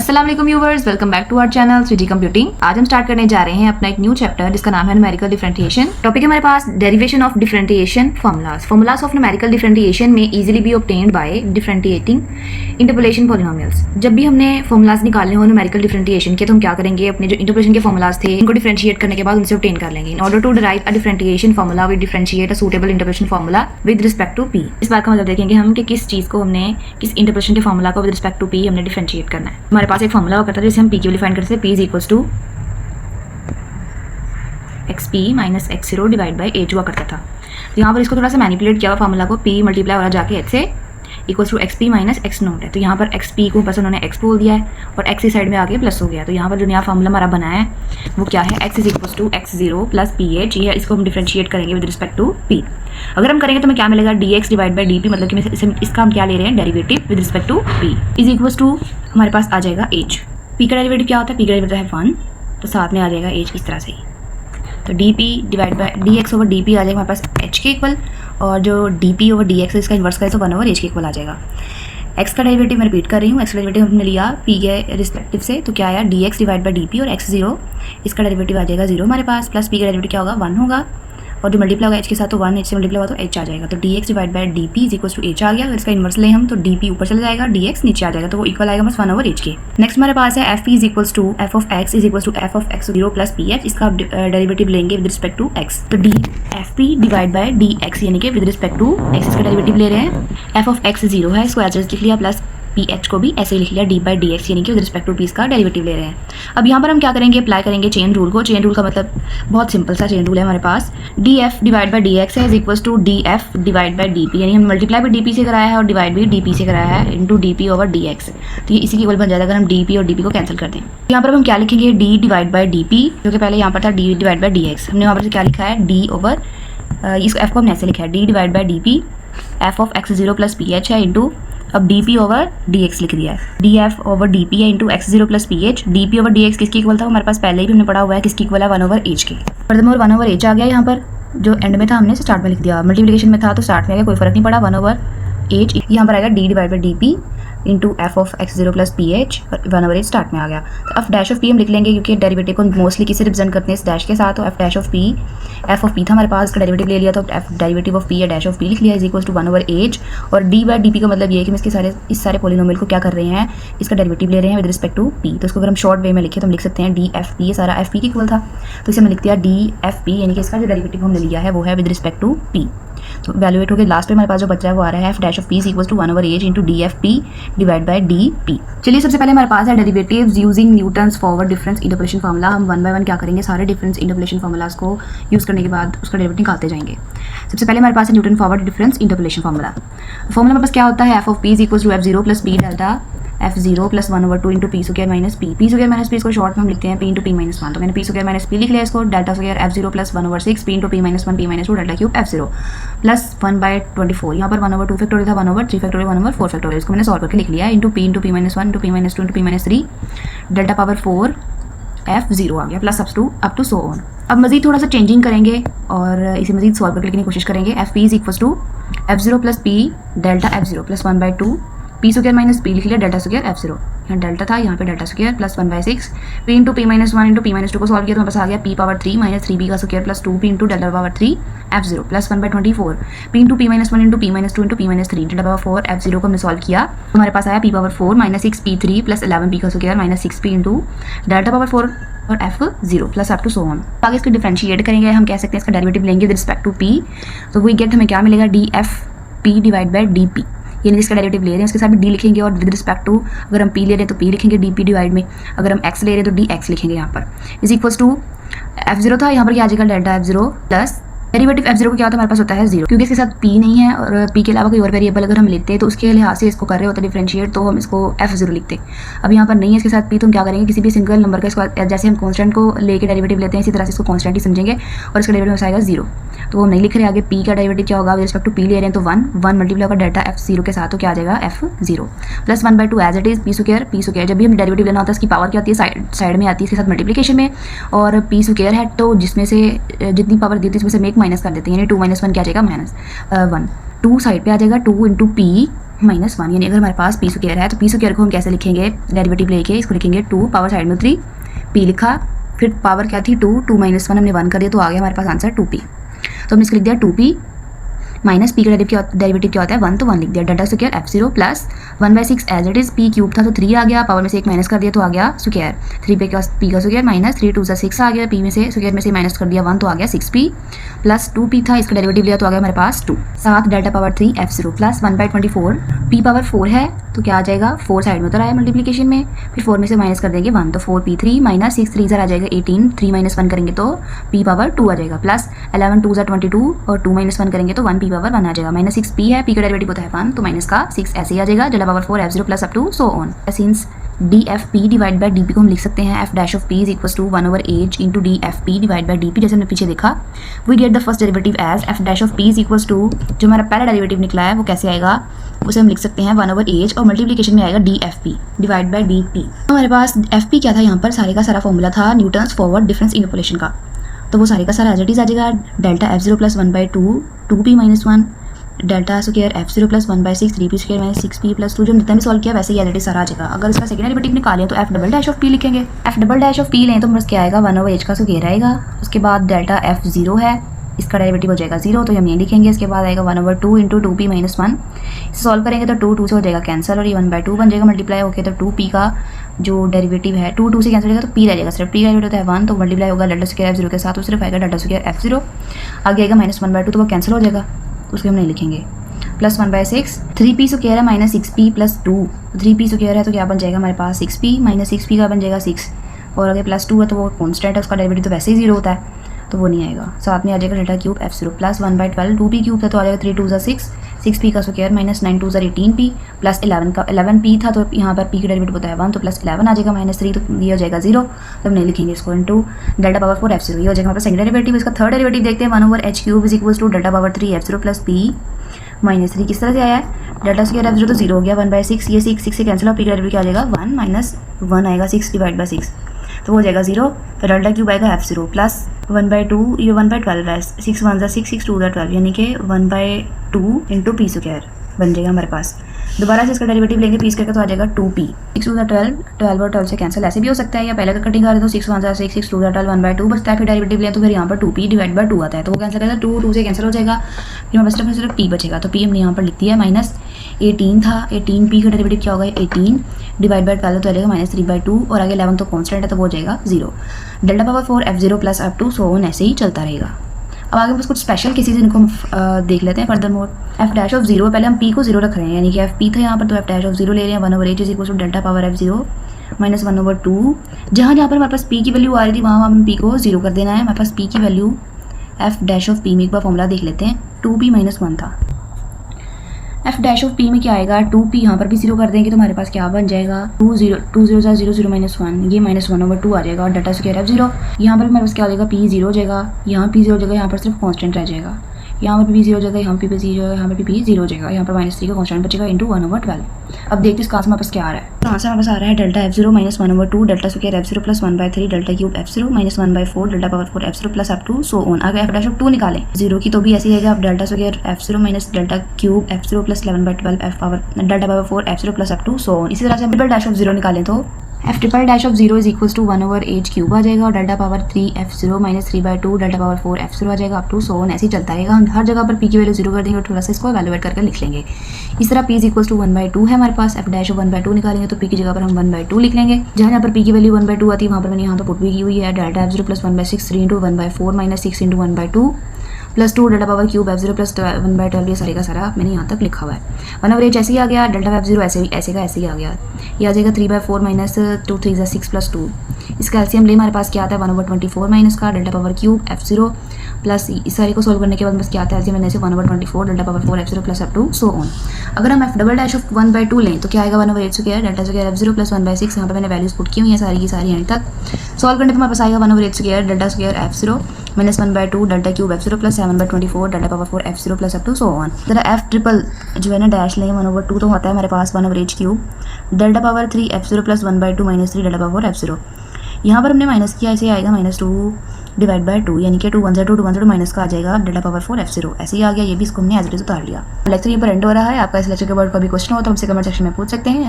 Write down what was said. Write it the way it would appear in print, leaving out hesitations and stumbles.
अस्सलाम वालेकुम viewers, welcome back to our channel 3D computing. आज हम स्टार्ट करने जा रहे हैं अपना एक न्यू चैप्टर जिसका नाम है न्यूमेरिकल डिफरेंशिएशन। टॉपिक है हमारे पास derivation of differentiation formulas. Formulas of numerical differentiation में easily be obtained by differentiating interpolation polynomials. जब भी हमने फॉर्मूलाज निकालने हो न्यूमेरिकल डिफरेंशिएशन के तो हम क्या करेंगे, अपने जो इंटरपोलेशन के फॉर्मूलाज थे इनको डिफरेंशिएट करने के बाद उनसे ऑब्टेन कर लेंगे। In order to derive a differentiation formula we differentiate a suitable interpolation formula with respect to p. इस बात का मतलब देखेंगे हम कि किस चीज को हमने किस इंटरपोलेशन के फार्मूला को विद रिस्पेक्ट टू पी हमने डिफरेंशिएट करना है। हमारे पास एक फार्मूला करता है जिसे हम पी की वैल्यू फाइंड करते हैं। P is equals to x p minus x zero divide by h हुआ करता था। तो यहाँ पर इसको थोड़ा सा मैनिपुलेट किया हुआ फार्मूला को, पी मल्टीप्लाई हो रहा जाके एच से equals to x p minus x naught है। तो यहाँ पर एक्स पी को बस उन्होंने एक्स बोल दिया है और एक्स की साइड में आगे प्लस हो गया। तो यहाँ पर जो नया फार्मूला हमारा बना है वो क्या है, x is equals to x zero plus P h. ये इसको हम डिफरेंशिएट करेंगे विद रिस्पेक्ट टू पी। अगर हम करेंगे तो हमें क्या मिलेगा, d x divide by D p, मतलब कि इसका हम क्या ले रहे हैं, derivative with respect to p is equals to हमारे पास आ जाएगा एच। पी का डेरिवेटिव क्या होता है, पी का डेरिवेटिव है 1, तो साथ में आ जाएगा एच इस तरह से ही। तो D P divide by D X over D P आ जाएगा हमारे पास एच के इक्वल, और जो D P over D X इसका इन्वर्स करें तो 1 ओवर एच के इक्वल आ जाएगा। एक्स का डेरिवेटिव मैं रिपीट कर रही हूँ, एक्स का डेरिवेटिव हमने लिया पी के रिस्पेक्टिव से, तो क्या आया D x divide by D P और एक्स जीरो, इसका डेरिवेटिव आ जाएगा 0 हमारे पास, प्लस पी का डेरिवेटिव क्या होगा 1 होगा, और जो मल्टीप्लाई होगा एच के साथ तो 1 एच से मल्टीप्लाई होगा तो एच आ जाएगा। तो D x divide by D P is equal to H आ गया। अगर इसका इन्वर्स ले हम तो डी पी ऊपर चला जाएगा, डी एक्स नीचे आ जाएगा, तो वो इक्वल आएगा बस 1 ओवर एच के। नेक्स्ट हमारे पास है f p is equals to f of x is equals to f of x zero plus P h. इसका डेरिवेटिव लेंगे विद रिस्पेक्ट टू एक्स, तो d f p divide by D x यानी कि with respect to x इसका derivative ले रहे हैं। F of x zero है, इसको एच लिख लिया, प्लस पी एच को भी ऐसे ही लिख लिया, डी बाई डी एक्स यानी कि विद रिस्पेक्ट टू पी का डेरिवेटिव ले रहे हैं। अब यहाँ पर हम क्या करेंगे, अप्लाई करेंगे चेन रूल को। चेन रूल का मतलब बहुत सिंपल सा चेन रूल है हमारे पास, D F divide by D X है is equals to D F divide by D P, यानी हम मल्टीप्लाई भी डी पी से कराया है और डिवाइड भी डी पी से कराया है into D P over D x. तो ये इसी की इक्वल बन जाएगा अगर हम डी पी और डी पी को कैंसिल कर दें। यहाँ पर हम क्या लिखेंगे, D divide by D P, जो कि पहले यहाँ पर था D divide by D x, हमने वहाँ पर क्या लिखा है डी ओवर, इसको एफ को हमने ऐसे लिखा है D divide by D P, F of x zero plus P H है इंटू, अब D P over D X लिख दिया है, D F over D P है into X zero plus P H. D P over D X किसकी equal था, हमारे पास पहले ही हमने पढ़ा हुआ है किसकी इक्वल है, 1 ओवर एच के। फर्दरमोर 1 ओवर एच आ गया यहाँ पर, जो एंड में था हमने स्टार्ट में लिख दिया, मल्टीप्लिकेशन में था तो स्टार्ट में आ गया, कोई फर्क नहीं पड़ा, 1 ओवर एच यहाँ पर आएगा D divide by D P into F of x zero plus P H, 1 over H start में आ गया। तो अब डैश ऑफ पी हम लिख लेंगे क्योंकि डेरिवेटिव को मोस्टली किसी रिप्रेजेंट करते हैं इस डैश के साथ, तो f dash of p, F of p था हमारे पास, इसका डेरिवेटिव ले लिया तो एफ डेरिवेटिव ऑफ पी या डैश ऑफ पी लिख लिया is equal to 1 over h. और डी बाई डी पी का मतलब ये है कि हम इस सारे पॉलिनोमियल को क्या कर रहे हैं, इसका डेरिवेटिव ले रहे हैं विद रिस्पेक्ट टू पी। तो इसको अगर हम शॉर्ट वे में लिखे तो हम लिख सकते हैं डी एफ पी, ये सारा एफ पी की इक्वल था तो इसे हमने लिख दिया डी एफ पी, यानी कि इसका जो डेरिवेटिव हमने लिया है वो है विद रिस्पेक्ट टू पी। तो वैल्यूएट होकर लास्ट पे हमारे पास जो बचा है वो आ रहा है f dash of p is equal to 1 over h into d f p divide by D p. चलिए सबसे पहले हमारे पास है derivatives using Newton's forward difference interpolation formula. हम 1 बाय 1 क्या करेंगे, सारे डिफरेंस इंटरपोलेशन फार्मूलाज को यूज करने के बाद उसका डेरिवेटिव निकालते जाएंगे। सबसे पहले हमारे पास है Newton forward difference interpolation formula. Formula हमारे पास क्या होता है, f of p is equal to f zero plus p delta f zero plus 1 over 2 into p square minus p. P square minus p इसको शॉर्ट में हम लिखते हैं पी इंटू पी माइनस 1, तो मैंने पी स्क्वायर माइनस पी लिख लिया इसको, delta square f zero plus 1 over 6 P into P minus 1 p minus 2 delta cube f zero plus 1 by 24। यहाँ पर 1 ओवर 2 फैक्टोरियल था, 1 ओवर 3 फैक्टोरियल, 1 ओवर 4 फैक्टोरियल, इसको मैंने सॉल्व करके लिख लिया है into P minus 1 into P minus 2 into P minus 3 delta power 4 F zero आ गया plus up to so on. अब मजीद थोड़ा सा चेंजिंग करेंगे और इसे मजीद सॉल्व करके लिखने की कोशिश करेंगे। F p is equal to f zero plus p delta f zero plus 1 by 2 p square minus p लिख लिया, डेल्टा स्क्वायर एफ जीरो, यहाँ डेल्टा था यहाँ पे delta square plus 1 by 6 P into P minus 1 into P minus 2 को solve किया तो हमारे पास आ गया पी पावर 3 माइनस 3 पी का square plus 2 p into delta power 3 F zero plus 1 by 24 P into P minus 1 into P minus 2 into P minus 3 delta power 4 F zero को हमने सॉल्व किया तो हमारे पास आया P power 4 minus 6 P 3 plus 11 P का square minus 6 P into delta power 4 और F zero plus up to so on. आगे इसको डिफरेंशिएट करेंगे, हम कह सकते हैं इसका डेरिवेटिव लेंगे विद रिस्पेक्ट टू पी, तो वी गेट हमें क्या मिलेगा, D f p divide by D P, यानी जिसका डेरिवेटिव ले रहे हैं उसके साथ भी डी लिखेंगे और विद रिस्पेक्ट टू अगर हम पी ले रहे हैं तो पी लिखेंगे डी पी डिवाइड में, अगर हम एक्स ले रहे हैं तो डी एक्स लिखेंगे यहाँ पर is equals to f zero था, यहाँ पर क्या आ जाएगा delta f zero plus derivative f zero को क्या होता है हमारे पास होता है 0, क्योंकि इसके साथ पी नहीं है और पी के अलावा कोई और वेरिएबल अगर हम लेते हैं तो उसके लिहाज से इसको कर रहे होते हैं डिफरेंशिएट, तो हम इसको एफ जीरो लिखते हैं। अब यहाँ पर नहीं है इसके साथ पी, तो हम क्या करेंगे, किसी भी सिंगल नंबर का इसको जैसे हम कॉन्स्टेंट को लेके डेरिवेटिव लेते हैं इसी तरह से इसको कॉन्स्टेंट ही समझेंगे और इसका डेरिवेटिव आएगा 0, तो वो नहीं लिख रहे आगे पी का डेरिवेटिव क्या होगा, विद रिस्पेक्ट टू पी ले रहे हैं तो 1 मल्टीप्लाई होगा डेल्टा एफ जीरो के साथ, तो क्या आ जाएगा f zero plus 1 by 2 as it is p square. जब भी हम डेरिवेटिव लेना होता है इसकी पावर क्या होती है, साइड में आती है इसके साथ मल्टीप्लिकेशन में, और पी स्क्वायर है तो जिसमें से जितनी पावर दी थी उसमें से हम एक माइनस कर देते हैं, यानी 2 - 1 क्या आ जाएगा -1, 2 साइड पे आ जाएगा 2 इंटू पी -1, यानी अगर हमारे पास पी स्क्वायर है तो पी स्क्वायर को हम कैसे लिखेंगे, डेरिवेटिव लेके इसको लिखेंगे 2 पावर साइड में 3, पी लिखा, फिर पावर क्या थी 2, 2 - 1 हमने 1 कर दिया तो आ गया हमारे पास आंसर 2p। तो हमने इसको लिख दिया 2p माइनस पी का डेरिवेटिव क्या होता है 1, तो 1 लिख दिया। Delta square f0 plus 1/6 as it is, p cube था तो 3 आ गया, पावर में से 1 माइनस कर दिया तो आ गया स्क्वायर, 3 पे का पी का स्क्वायर माइनस 3 2 6 आ गया, पी में से स्क्वायर में से माइनस कर दिया 1 तो आ गया 6p प्लस 2p था, इसका डेरिवेटिव लिया तो आ गया हमारे पास 2। 7 delta power 3 f0 plus 1/24, p power 4 है तो क्या आ जाएगा 4 साइड में उतर आया मल्टीप्लिकेशन में, फिर 4 में से माइनस कर देंगे 1 तो 4p3 माइनस 6 3 आ जाएगा 18, 3 - 1 करेंगे तो p पावर 2 आ जाएगा, प्लस 11 2 22 और 2 - 1 करेंगे तो 1 p पावर 1 आ जाएगा, माइनस 6p है, p का डेरिवेटिव होता है 1 तो माइनस का 6 ऐसे ही आ जाएगा, delta power 4 f0 plus up to so on. Since dfp divide by dp को हम लिख सकते हैं f dash of p is equal to 1/h into dfp divide by dp, जैसे हमने पीछे देखा we get the first derivative as f dash of p is equal to, जो हमारा पहला डेरिवेटिव निकला है वो कैसे आएगा, उसे हम लिख सकते हैं 1/h और मल्टीप्लिकेशन में आएगा dfp डिवाइड बाय dp। तो हमारे पास fp क्या था, यहाँ पर सारे का सारा फॉर्मूला था न्यूटन्स फॉरवर्ड डिफरेंस इंटरपोलेशन का, तो वो सारे का सारा एज इट इज आ जाएगा, delta f0 plus 1/2 2p - 1 delta square f0 plus 1/6 3p square minus 6p plus 2, जो जितना भी सॉल्व किया वैसे ही एज इट इज सारा आ जाएगा। अगर इसका सेकंड डेरिवेटिव निकालें तो f double dash of p लिखेंगे, f double dash of p लें तो बस क्या आएगा 1/h का स्क्वायर आएगा, उसके बाद डेल्टा f0 है इसका डेरिवेटिव हो जाएगा 0 तो हम ये लिखेंगे, इसके बाद आएगा 1/2 इंटू 2p - 1, इसे सॉल्व करेंगे तो 2 2 से हो जाएगा कैंसिल और ये 1/2 बन जाएगा मल्टीप्लाई होके, तो 2p का जो डेरिवेटिव है 2 2 से कैंसिल हो जाएगा तो p रह जाएगा, सिर्फ p का डेरिवेटिव होता है 1 तो मल्टीप्लाई होगा डेल्टा स्क्वायर f0 के साथ, तो सिर्फ आएगा डेल्टा स्क्वायर f0, आगे आएगा -1/2 तो वो कैंसिल हो जाएगा, उसके हम नहीं लिखेंगे, प्लस 1/6 3p स्क्वायर है minus 6p plus 2, 3p square है तो क्या बन जाएगा हमारे पास 6p माइनस 6p का बन जाएगा 6 और आगे प्लस 2 है तो वो कॉन्स्टेंट है, उसका डेरिवेटिव तो वैसे ही 0 होता है तो वो नहीं आएगा, साथ में आ जाएगा delta cube f0 plus 1/12 2p cube था तो आ जाएगा 3 2 6 6p का स्क्वायर माइनस 9 2 18p प्लस 11 का 11p था तो यहाँ पर p का डेरिवेटिव होता है 1 तो प्लस 11 आ जाएगा माइनस 3 तो ये हो जाएगा 0, तो हम नहीं लिखेंगे इसको, इनटू डेल्टा पावर 4 f0, ये हो जाएगा हमारे पास सेकंड डेरिवेटिव। इसका थर्ड डेरिवेटिव देखते हैं 1/h cube is equal to delta power 3 f0 plus p minus 3, किस तरह से आया है, डेल्टा स्क्वायर f0 तो 0 हो गया 1/6, ये 6 से कैंसिल और p का डेरिवेटिव क्या आ जाएगा 1 माइनस 1 आएगा 6 डिवाइड बाई 6 तो हो जाएगा 0, तो डेल्टा क्यूब आएगा f0 प्लस 1/2 ये 1/12 है, 6 1 6 6 2 12 यानी कि 1/2 इंटू p स्क्वायर बन जाएगा हमारे पास। दोबारा से इसका डेरिवेटिव लेंगे p स्क्वायर का तो आ जाएगा 2p, 6 2 12 12 और 12 से कैंसिल ऐसे भी हो सकता है, या पहले का कटिंग कर रहे तो 6 1 6 6 2 12 1/2 बचता है, फिर डेरिवेटिव लें तो फिर यहाँ पर 2p डिवाइड बाय 2 आता है तो वो कैंसिल करेगा 2 2 से कैंसिल हो जाएगा, फिर हमारे पास सिर्फ p बचेगा, तो p हमने यहाँ पर लिख दिया है माइनस 18 था 18p का डेरिवेटिव क्या होगा 18 डिवाइड बाय 12 तो आ जाएगा माइनस 3/2 और आगे 11 तो कॉन्स्टेंट है तो वो हो जाएगा 0, delta power 4 f0 plus up to so on ऐसे ही चलता रहेगा। अब आगे बस कुछ स्पेशल केसेस इनको हम देख लेते हैं further more. f dash of 0, पहले हम p को 0 रख रहे हैं यानी कि f p था यहाँ पर तो f डैश ऑफ 0 ले रहे हैं 1/h is equal to delta power f0 minus 1/2, जहाँ जहाँ पर हमारे पास p की वैल्यू आ रही थी वहाँ हम p को 0 कर देना है, हमारे पास p की value f dash of p में एक बार फॉर्मूला देख लेते हैं 2p - 1 था, f डैश ऑफ p में क्या आएगा 2p, यहाँ पर भी 0 कर देंगे तो हमारे पास क्या बन जाएगा 2 0 0 0 -1 ये -1/2 आ जाएगा और डेल्टा स्क्वायर f0, यहाँ पर हमारे पास क्या आ जाएगा p 0 हो जाएगा, यहाँ p 0 हो जाएगा, यहाँ पर सिर्फ कॉन्स्टेंट रह जाएगा, यहाँ पर भी 0 हो जाएगा, यहाँ पे भी 0 हो जाएगा, यहाँ पर भी 0 हो जाएगा, यहाँ पर -3 का कॉन्स्टेंट बचेगा इंटू 1/12। अब देखते हैं इसका हमारे पास क्या आ रहा है, तो आंसर हमारे पास आ रहा है delta f0 minus 1/2 delta square f0 plus 1/3 delta cube f0 minus 1/4 delta power 4 f0 plus up to so on. अगर f डैश ऑफ 2 निकालें 0 की तो भी ऐसे ही आएगा, आप delta square f0 minus delta cube f0 plus 11/12 f power delta power 4 f0 plus up to so on. इसी तरह से डबल डैश ऑफ 0 निकालें तो f triple dash of 0 is equal to 1/h cube आ जाएगा और delta power 3 f0 minus 3/2 delta power 4 f0 आ जाएगा अप टू सो ऑन, ऐसे ही चलता रहेगा। हम हर जगह पर p की वैल्यू 0 कर देंगे और थोड़ा सा इसको एवेलुएट करके लिख लेंगे। इस तरह p इज इक्वल टू 1/2 है हमारे पास, f डैश ऑफ 1/2 निकालेंगे तो p की जगह पर हम 1/2 लिख लेंगे, जहाँ पर p की वैल्यू 1/2 आती है वहाँ पर मैंने यहाँ पर पुट भी की हुई है, delta f0 plus 1/6 3 into 1/4 minus 6 into 1/2 plus 2 delta power cube f0 plus 1/12 ये सारे का सारा मैंने यहाँ तक लिखा हुआ है। 1/h ऐसे ही आ गया, डेल्टा f0 ऐसे का ऐसे ही आ गया, ये आ जाएगा 3/4 माइनस 2 3 6 प्लस 2, इसका एलसीएम ले हमारे पास क्या आता है 1/24 माइनस का delta power cube f0 plus इस सारे को सोल्व करने के बाद बस क्या आता है एलसीएम लेने से 1/24 delta power 4 f0 plus up to so on. अगर हम f डबल डैश ऑफ 1/2 लें तो क्या आएगा 1/h square delta square f0 plus 1/6, यहाँ पर मैंने वैल्यूज पुट की हुई हैं सारी की सारी एंड तक सॉल्व करने पर हमारे पास आएगा 1/h square delta square f0 minus 1/2 delta cube f0 plus 7/24 delta power 4 f0 plus up to so on. तरह f ट्रिपल जो है ना डैश लेंगे 1/2 तो होता है हमारे पास 1/h cube delta power 3 f0 plus 1/2 minus 3 delta power f0, यहाँ पर हमने माइनस किया इसे आएगा -2 डिवाइड बाय 2, यानी कि 2 1 0 2 1 0 माइनस का आ जाएगा डेल्टा पावर 4 f0। ऐसे ही आ गया, ये भी इसको हमने एज इट इज उतार लिया। लेक्चर ये पर एंड हो रहा है। आपका इस लेक्चर के बाद कोई भी क्वेश्चन हो तो हमसे कमेंट सेक्शन में पूछ सकते हैं।